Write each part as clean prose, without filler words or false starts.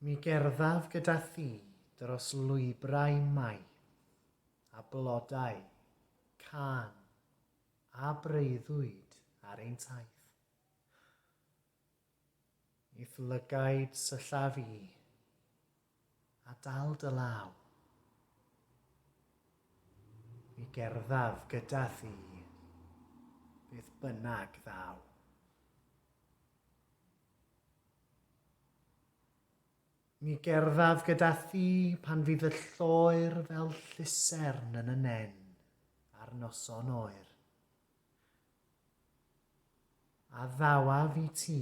Mi gerddaf gyda thi dros lwybrau mai, a blodau, can, a breuddwyd ar ein taith. Eith lygaid sylla fi, a dal dy law. Mi gerddaf gyda thi, beth bynnag ddaw. Mi gerddaf gyda thi pan fydd y lloer fel llusern yn y nen ar noson oer. A ddawaf i ti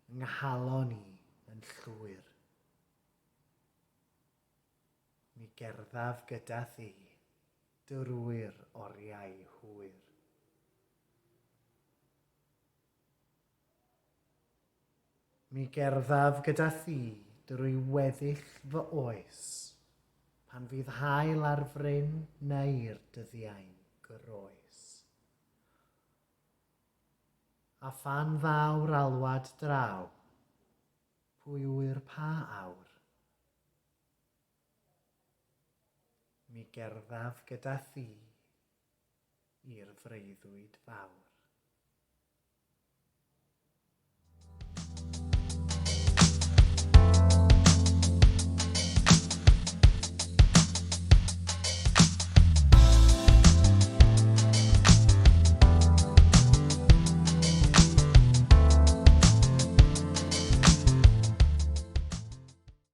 yng nghalon i yn llwyr. Mi gerddaf gyda thi drwy'r oriau hwyr. Mi gerddaf gyda thi drwy weddill fy oes, pan fydd hael ar fryn neu'r dyddiau'n groes. A phan ddaw'r alwad draw, pwy wyr pa awr? Mi gerddaf gyda thi i'r freuddwyd fawr.